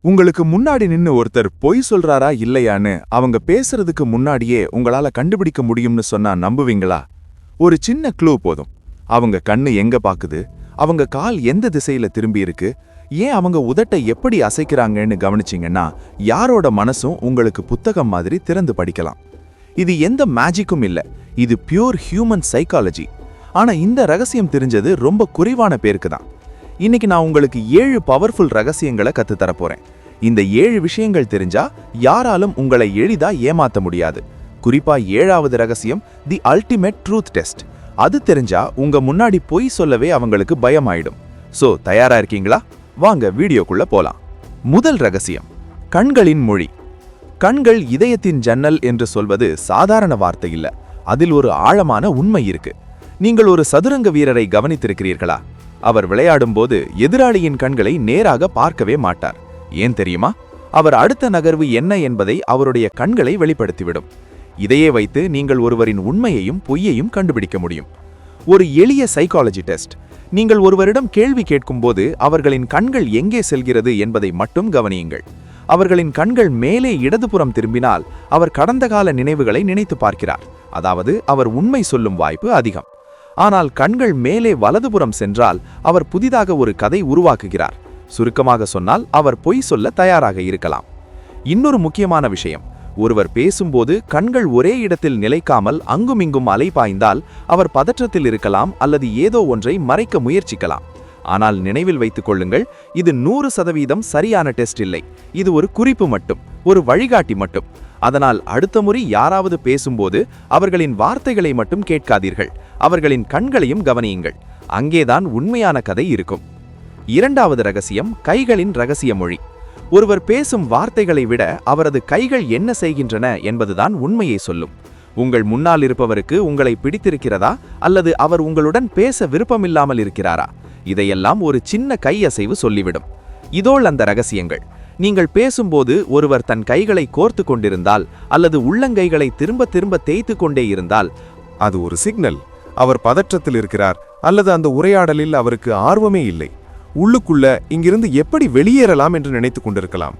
உங்களுக்கு முன்னாடி நின்னு ஒருத்தர் பொய் சொல்றாரா இல்லையான்னு அவங்க பேசுறதுக்கு முன்னாடியே உங்களால கண்டுபிடிக்க முடியும்னு சொன்னா நம்புவீங்களா? ஒரு சின்ன க்ளூ போதும். அவங்க கண்ணு எங்க பாக்குது, அவங்க கால் எந்த திசையில திரும்பி இருக்கு, ஏன் அவங்க உதட்டை எப்படி அசைக்கிறாங்கன்னு கவனிச்சிங்கன்னா யாரோட மனசும் உங்களுக்கு புத்தகம் மாதிரி திறந்து படிக்கலாம். இது எந்த மேஜிக்கும் இல்ல, இது பியூர் ஹியூமன் சைக்காலஜி. ஆனா இந்த ரகசியம் தெரிஞ்சது ரொம்ப குறைவான பேருக்கு தான். இன்னைக்கு நான் உங்களுக்கு 7 பவர்ஃபுல் ரகசியங்களை கத்துத்தர போறேன். இந்த 7 விஷயங்கள் தெரிஞ்சா யாராலும் உங்களை எளிதா ஏமாத்த முடியாது. குறிப்பா 7வது ரகசியம், தி அல்டிமேட் ட்ரூத் டெஸ்ட். அது தெரிஞ்சா உங்க முன்னாடி பொய் சொல்லவே அவங்களுக்கு பயமாயிடும். சோ தயாரா இருக்கீங்களா? வாங்க வீடியோக்குள்ள போலாம். முதல் ரகசியம், கண்களின் மொழி. கண்கள் இதயத்தின் ஜன்னல் என்று சொல்வது சாதாரண வார்த்தை இல்ல, அதில் ஒரு ஆழமான உண்மை இருக்கு. நீங்கள் ஒரு சதுரங்க வீரரை கவனித்திருக்கிறீர்களா? அவர் விளையாடும்போது எதிராளியின் கண்களை நேராக பார்க்கவே மாட்டார். ஏன் தெரியுமா? அவர் அடுத்த நகர்வு என்ன என்பதை அவருடைய கண்களை வெளிப்படுத்திவிடும். இதையே வைத்து நீங்கள் ஒருவரின் உண்மையையும் பொய்யையும் கண்டுபிடிக்க முடியும். ஒரு எளிய சைக்காலஜி டெஸ்ட். நீங்கள் ஒருவரிடம் கேள்வி கேட்கும்போது அவர்களின் கண்கள் எங்கே செல்கிறது என்பதை மட்டும் கவனியுங்கள். அவர்களின் கண்கள் மேலே இடதுபுறம் திரும்பினால் அவர் கடந்த கால நினைவுகளை நினைத்து பார்க்கிறார், அதாவது அவர் உண்மை சொல்லும் வாய்ப்பு அதிகம். ஆனால் கண்கள் மேலே வலதுபுறம் சென்றால் அவர் புதிதாக ஒரு கதை உருவாக்குகிறார். சுருக்கமாக சொன்னால் அவர் பொய் சொல்ல தயாராக இருக்கலாம். இன்னொரு முக்கியமான விஷயம், ஒருவர் பேசும்போது கண்கள் ஒரே இடத்தில் நிலைக்காமல் அங்குமிங்கும் அலைபாய்ந்தால் அவர் பதற்றத்தில் இருக்கலாம் அல்லது ஏதோ ஒன்றை மறைக்க முயற்சிக்கலாம். ஆனால் நினைவில் வைத்துக் கொள்ளுங்கள், இது 100% சரியான டெஸ்ட் இல்லை. இது ஒரு குறிப்பு மட்டும், ஒரு வழிகாட்டி மட்டும். அதனால் அடுத்த முறை யாராவது பேசும்போது அவர்களின் வார்த்தைகளை மட்டும் கேட்காதீர்கள், அவர்களின் கண்களையும் கவனியுங்கள். அங்கேதான் உண்மையான கதை இருக்கும். 2வது ரகசியம், கைகளின் ரகசிய மொழி. ஒருவர் பேசும் வார்த்தைகளை விட அவரது கைகள் என்ன செய்கின்றன என்பதுதான் உண்மையை சொல்லும். உங்கள் முன்னால் இருப்பவருக்கு உங்களை பிடித்திருக்கிறதா அல்லது அவர் உங்களுடன் பேச விருப்பமில்லாமல் இருக்கிறாரா? இதையெல்லாம் ஒரு சின்ன கையசைவு சொல்லிவிடும். இதோள் அந்த ரகசியங்கள். நீங்கள் பேசும்போது ஒருவர் தன் கைகளை கோர்த்து கொண்டிருந்தால் அல்லது உள்ளங்கைகளை திரும்ப திரும்ப தேய்த்து கொண்டே இருந்தால் அது ஒரு சிக்னல். அவர் பதற்றத்தில் இருக்கிறார் அல்லது அந்த உரையாடலில் அவருக்கு ஆர்வமே இல்லை. உள்ளுக்குள்ள இங்கிருந்து எப்படி வெளியேறலாம் என்று நினைத்துக் கொண்டிருக்கலாம்.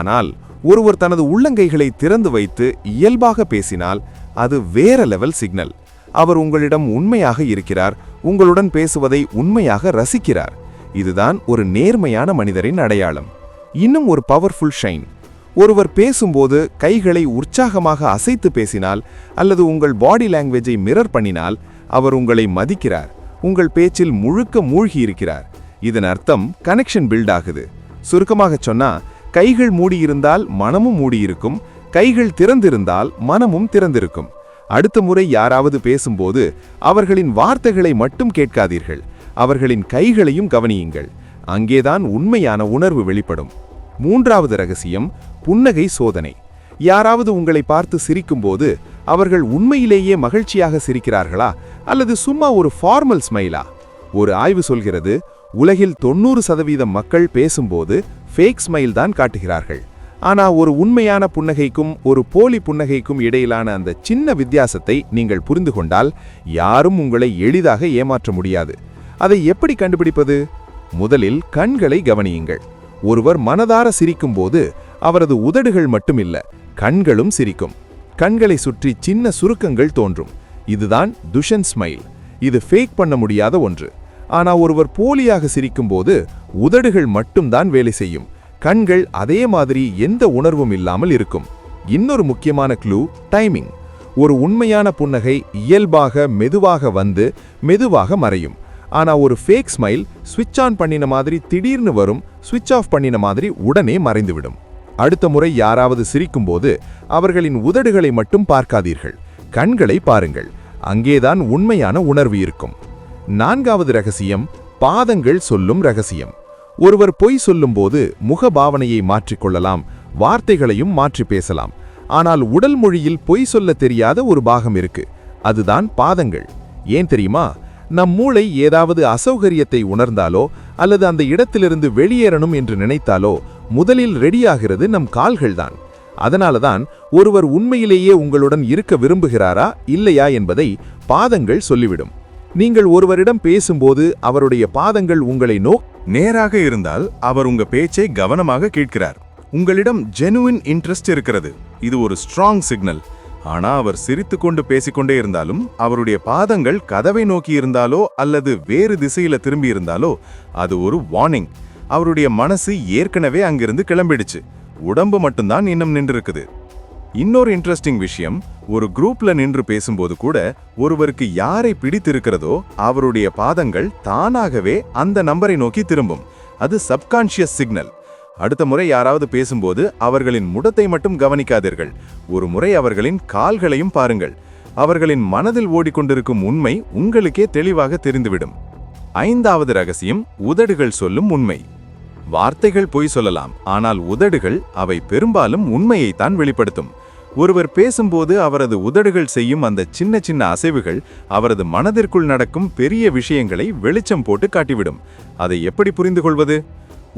ஆனால் ஒருவர் தனது உள்ளங்கைகளை திறந்து வைத்து இயல்பாக பேசினால் அது வேற லெவல் சிக்னல். அவர் உங்களிடம் உண்மையாக இருக்கிறார், உங்களுடன் பேசுவதை உண்மையாக ரசிக்கிறார். இதுதான் ஒரு நேர்மையான மனிதரின் அடையாளம். இன்னும் ஒரு பவர்ஃபுல் ஷைன், ஒருவர் பேசும்போது கைகளை உற்சாகமாக அசைத்து பேசினால் அல்லது உங்கள் பாடி லாங்குவேஜை மிரர் பண்ணினால் அவர் உங்களை மதிக்கிறார், உங்கள் பேச்சில் முழுக்க மூழ்கி இருக்கிறார். இதன் அர்த்தம் கனெக்ஷன் பில்ட் ஆகுது. சுருக்கமாக சொன்னா, கைகள் மூடியிருந்தால் மனமும் மூடியிருக்கும், கைகள் திறந்திருந்தால் மனமும் திறந்திருக்கும். அடுத்த முறை யாராவது பேசும்போது அவர்களின் வார்த்தைகளை மட்டும் கேட்காதீர்கள், அவர்களின் கைகளையும் கவனியுங்கள். அங்கேதான் உண்மையான உணர்வு வெளிப்படும். 3வது ரகசியம், புன்னகை சோதனை. யாராவது உங்களை பார்த்து சிரிக்கும்போது அவர்கள் உண்மையிலேயே மகிழ்ச்சியாக சிரிக்கிறார்களா அல்லது சும்மா ஒரு ஃபார்மல் ஸ்மைலா? ஒரு ஆய்வு சொல்கிறது, உலகில் 90% மக்கள் பேசும்போது ஃபேக் ஸ்மைல் தான் காட்டுகிறார்கள். ஆனா ஒரு உண்மையான புன்னகைக்கும் ஒரு போலி புன்னகைக்கும் இடையிலான அந்த சின்ன வித்தியாசத்தை நீங்கள் புரிந்து கொண்டால் யாரும் உங்களை எளிதாக ஏமாற்ற முடியாது. அதை எப்படி கண்டுபிடிப்பது? முதலில் கண்களை கவனியுங்கள். ஒருவர் மனதார சிரிக்கும்போது அவரது உதடுகள் மட்டுமில்ல, கண்களும் சிரிக்கும். கண்களை சுற்றி சின்ன சுருக்கங்கள் தோன்றும். இதுதான் துஷன் ஸ்மைல். இது ஃபேக் பண்ண முடியாத ஒன்று. ஆனா ஒருவர் போலியாக சிரிக்கும்போது உதடுகள் மட்டும்தான் வேலை செய்யும், கண்கள் அதே மாதிரி எந்த உணர்வும் இல்லாமல் இருக்கும். இன்னொரு முக்கியமான க்ளூ, டைமிங். ஒரு உண்மையான புன்னகை இயல்பாக மெதுவாக வந்து மெதுவாக மறையும். ஆனா ஒரு ஃபேக் ஸ்மைல் ஸ்விட்ச் ஆன் பண்ணின மாதிரி திடீர்னு வரும், ஸ்விட்ச் ஆஃப் பண்ணின மாதிரி உடனே மறைந்துவிடும். அடுத்த முறை யாராவது சிரிக்கும்போது அவர்களின் உதடுகளை மட்டும் பார்க்காதீர்கள், கண்களை பாருங்கள். அங்கேதான் உண்மையான உணர்வு இருக்கும். 4வது ரகசியம், பாதங்கள் சொல்லும் ரகசியம். ஒருவர் பொய் சொல்லும்போது முகபாவனையை மாற்றிக்கொள்ளலாம், வார்த்தைகளையும் மாற்றி பேசலாம். ஆனால் உடல் மொழியில் பொய் சொல்ல தெரியாத ஒரு பாகம் இருக்கு, அதுதான் பாதங்கள். ஏன் தெரியுமா? நம் மூளை ஏதாவது அசௌகரியத்தை உணர்ந்தாலோ அல்லது அந்த இடத்திலிருந்து வெளியேறணும் என்று நினைத்தாலோ முதலில் ரெடியாகிறது நம் கால்கள்தான். அதனாலதான் ஒருவர் உண்மையிலேயே உங்களுடன் இருக்க விரும்புகிறாரா இல்லையா என்பதை பாதங்கள் சொல்லிவிடும். நீங்கள் ஒருவரிடம் பேசும்போது அவருடைய பாதங்கள் உங்களை நேராக இருந்தால் அவர் உங்க பேச்சை கவனமாக கேட்கிறார். உங்களிடம் ஜெனுவின் இன்ட்ரெஸ்ட் இருக்கிறது. இது ஒரு ஸ்ட்ராங் சிக்னல். ஆனா அவர் சிரித்துக்கொண்டு பேசிக்கொண்டே இருந்தாலும், அவருடைய பாதங்கள் கதவை நோக்கி இருந்தாலோ அல்லது வேறு திசையில திரும்பி இருந்தாலோ அது ஒரு வார்னிங். அவருடைய மனசு ஏற்கனவே அங்கிருந்து கிளம்பிடுச்சு. உடம்பு மட்டும்தான் இன்னும் நின்று இருக்குது. இன்னொரு இன்ட்ரெஸ்டிங் விஷயம், ஒரு குரூப்ல நின்று பேசும்போது கூட ஒருவருக்கு யாரை பிடித்திருக்கிறதோ அவருடைய பாதங்கள் தானாகவே அந்த நம்பரை நோக்கி திரும்பும். அது சப்கான்ஷியஸ் சிக்னல். அடுத்த முறை யாராவது பேசும்போது அவர்களின் முடத்தை மட்டும் கவனிக்காதீர்கள். ஒரு முறை அவர்களின் கால்களையும் பாருங்கள். அவர்களின் மனதில் ஓடிக்கொண்டிருக்கும் உண்மை உங்களுக்கே தெளிவாக தெரிந்துவிடும். 5வது ரகசியம், உதடுகள் சொல்லும் உண்மை. வார்த்தைகள் பொய் சொல்லலாம், ஆனால் உதடுகள் அவை பெரும்பாலும் உண்மையைத்தான் வெளிப்படுத்தும். ஒருவர் பேசும்போது அவரது உதடுகள் செய்யும் அந்த சின்ன சின்ன அசைவுகள் அவரது மனதிற்குள் நடக்கும் பெரிய விஷயங்களை வெளிச்சம் போட்டு காட்டிவிடும். அதை எப்படி புரிந்து கொள்வது?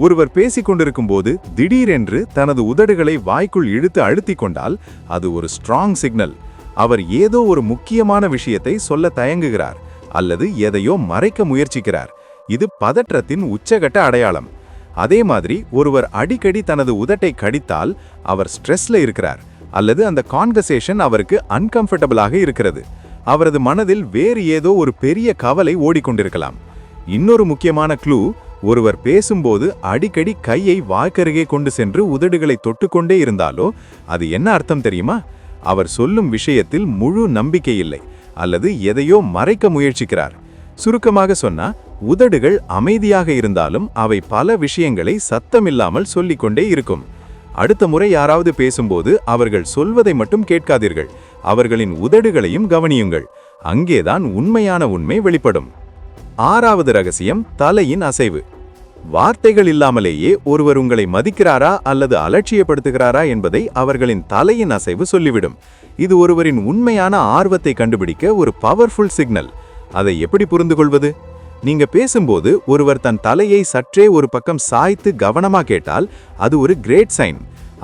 ஒருவர் பேசிக் கொண்டிருக்கும் போது திடீரென்று தனது உதடுகளை வாய்க்குள் இழுத்து அழுத்திக் கொண்டால் அது ஒரு ஸ்ட்ராங் சிக்னல். அவர் ஏதோ ஒரு முக்கியமான விஷயத்தை சொல்ல தயங்குகிறார் அல்லது எதையோ மறைக்க முயற்சிக்கிறார். இது பதற்றத்தின் உச்சகட்ட அடையாளம். அதே மாதிரி ஒருவர் அடிக்கடி தனது உதட்டை கடித்தால் அவர் ஸ்ட்ரெஸ்ல இருக்கிறார் அல்லது அந்த கான்வர்சேஷன் அவருக்கு அன்கம்ஃபர்டபிளாக இருக்கிறது. அவரது மனதில் வேறு ஏதோ ஒரு பெரிய கவலை ஓடிக்கொண்டிருக்கலாம். இன்னொரு முக்கியமான க்ளூ, ஒருவர் பேசும்போது அடிக்கடி கையை வாய்க்கருகே கொண்டு சென்று உதடுகளை தொட்டுக்கொண்டே இருந்தாலோ அது என்ன அர்த்தம் தெரியுமா? அவர் சொல்லும் விஷயத்தில் முழு நம்பிக்கை இல்லை அல்லது எதையோ மறைக்க முயற்சிக்கிறார். சுருக்கமாக சொன்னா, உதடுகள் அமைதியாக இருந்தாலும் அவை பல விஷயங்களை சத்தமில்லாமல் சொல்லிக்கொண்டே இருக்கும். அடுத்த முறை யாராவது பேசும்போது அவர்கள் சொல்வதை மட்டும் கேட்காதீர்கள், அவர்களின் உதடுகளையும் கவனியுங்கள். அங்கேதான் உண்மையான உண்மை வெளிப்படும். 6வது ரகசியம், தலையின் அசைவு. வார்த்தைகள் இல்லாமலேயே ஒருவர் உங்களை மதிக்கிறாரா அல்லது அலட்சியப்படுத்துகிறாரா என்பதை அவர்களின் தலையின் அசைவு சொல்லிவிடும். இது ஒருவரின் உண்மையான ஆர்வத்தை கண்டுபிடிக்க ஒரு பவர்ஃபுல் சிக்னல். அதை எப்படி புரிந்து கொள்வது? நீங்க பேசும்போது ஒருவர் தன் தலையை சற்றே ஒரு பக்கம் சாய்த்து கவனமா கேட்டால் அது ஒரு கிரேட் சைன்.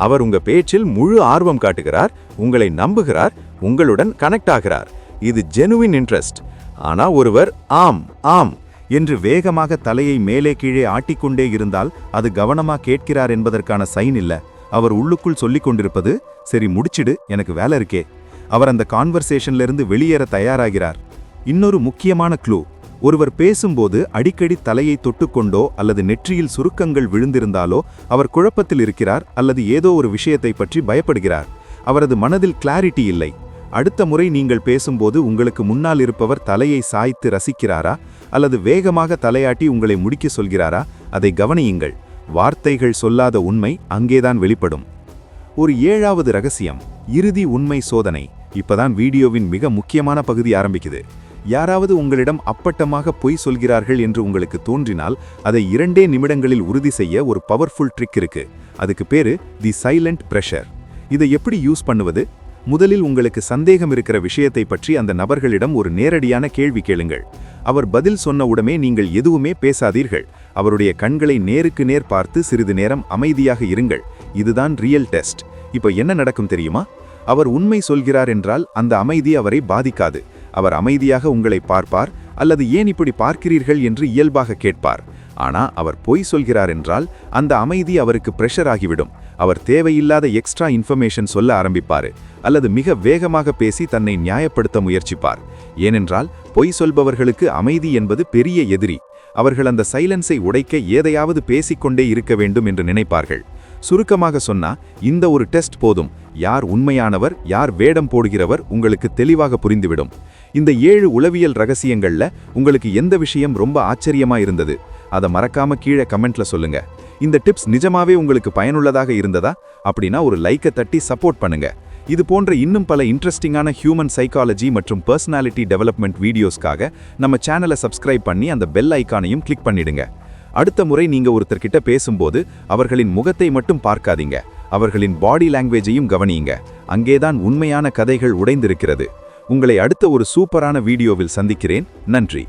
அவர் உங்க பேச்சில் முழு ஆர்வம் காட்டுகிறார், உங்களை நம்புகிறார், உங்களுடன் கனெக்ட் ஆகிறார். இது ஜெனுவின் இன்ட்ரெஸ்ட். ஆனா ஒருவர் ஆம் ஆம் என்று வேகமாக தலையை மேலே கீழே ஆட்டிக்கொண்டே இருந்தால் அது கவனமா கேட்கிறார் என்பதற்கான சைன் இல்ல. அவர் உள்ளுக்குள் சொல்லிக் கொண்டிருப்பது, சரி முடிச்சிடு, எனக்கு வேலை இருக்கே. அவர் அந்த கான்வர்சேஷன்ல இருந்து வெளியேற தயாராகிறார். இன்னொரு முக்கியமான க்ளூ, ஒருவர் பேசும்போது அடிக்கடி தலையை தொட்டுக்கொண்டோ அல்லது நெற்றியில் சுருக்கங்கள் விழுந்திருந்தாலோ அவர் குழப்பத்தில் இருக்கிறார் அல்லது ஏதோ ஒரு விஷயத்தை பற்றி பயப்படுகிறார். அவரது மனதில் கிளாரிட்டி இல்லை. அடுத்த முறை நீங்கள் பேசும்போது உங்களுக்கு முன்னால் இருப்பவர் தலையை சாய்த்து ரசிக்கிறாரா அல்லது வேகமாக தலையாட்டி உங்களை முடிக்க சொல்கிறாரா? அதை கவனியுங்கள். வார்த்தைகள் சொல்லாத உண்மை அங்கேதான் வெளிப்படும். ஒரு 7வது ரகசியம், இறுதி உண்மை சோதனை. இப்பதான் வீடியோவின் மிக முக்கியமான பகுதி ஆரம்பிக்குது. யாராவது உங்களிடம் அப்பட்டமாக பொய் சொல்கிறார்கள் என்று உங்களுக்கு தோன்றினால் அதை 2 நிமிடங்களில் உறுதி செய்ய ஒரு பவர்ஃபுல் ட்ரிக் இருக்கு. அதுக்கு பேரு தி சைலண்ட் பிரஷர். இதை எப்படி யூஸ் பண்ணுவது? முதலில் உங்களுக்கு சந்தேகம் இருக்கிற விஷயத்தை பற்றி அந்த நபர்களிடம் ஒரு நேரடியான கேள்வி கேளுங்கள். அவர் பதில் சொன்ன உடனே நீங்கள் எதுவுமே பேசாதீர்கள். அவருடைய கண்களை நேருக்கு நேர் பார்த்து சிறிது நேரம் அமைதியாக இருங்கள். இதுதான் ரியல் டெஸ்ட். இப்போ என்ன நடக்கும் தெரியுமா? அவர் உண்மை சொல்கிறார் என்றால் அந்த அமைதி அவரை பாதிக்காது. அவர் அமைதியாக உங்களை பார்ப்பார் அல்லது ஏன் இப்படி பார்க்கிறீர்கள் என்று இயல்பாக கேட்பார். ஆனா அவர் பொய் சொல்கிறார் என்றால் அந்த அமைதி அவருக்கு பிரஷர் ஆகிவிடும். அவர் தேவையில்லாத எக்ஸ்ட்ரா இன்ஃபர்மேஷன் சொல்ல ஆரம்பிப்பார் அல்லது மிக வேகமாக பேசி தன்னை நியாயப்படுத்த முயற்சிப்பார். ஏனென்றால் பொய் சொல்பவர்களுக்கு அமைதி என்பது பெரிய எதிரி. அவர்கள் அந்த சைலன்ஸை உடைக்க எதையாவது பேசிக்கொண்டே இருக்க வேண்டும் என்று நினைப்பார்கள். சுருக்கமாக சொன்னா, இந்த ஒரு டெஸ்ட் போதும். யார் உண்மையானவர், யார் வேடம் போடுகிறவர் உங்களுக்கு தெளிவாக புரிந்துவிடும். இந்த 7 உளவியல் ரகசியங்கள்ல உங்களுக்கு எந்த விஷயம் ரொம்ப ஆச்சரியமா இருந்தது? அதை மறக்காம கீழே கமெண்ட்ல சொல்லுங்க. இந்த டிப்ஸ் நிஜமாவே உங்களுக்கு பயனுள்ளதாக இருந்ததா? அப்படின்னா ஒரு லைக்கை தட்டி சப்போர்ட் பண்ணுங்க. இது போன்ற இன்னும் பல இன்ட்ரெஸ்டிங்கான ஹியூமன் சைக்காலஜி மற்றும் பர்சனாலிட்டி டெவலப்மெண்ட் வீடியோஸ்க்காக நம்ம சேனலை சப்ஸ்கிரைப் பண்ணி அந்த பெல் ஐக்கானையும் கிளிக் பண்ணிடுங்க. அடுத்த முறை நீங்க ஒருத்தர்கிட்ட பேசும்போது அவர்களின் முகத்தை மட்டும் பார்க்காதீங்க, அவர்களின் பாடி லாங்குவேஜையும் கவனியுங்க. அங்கேதான் உண்மையான கதைகள் உடைந்திருக்கிறது. உங்களை அடுத்த ஒரு சூப்பரான வீடியோவில் சந்திக்கிறேன். நன்றி.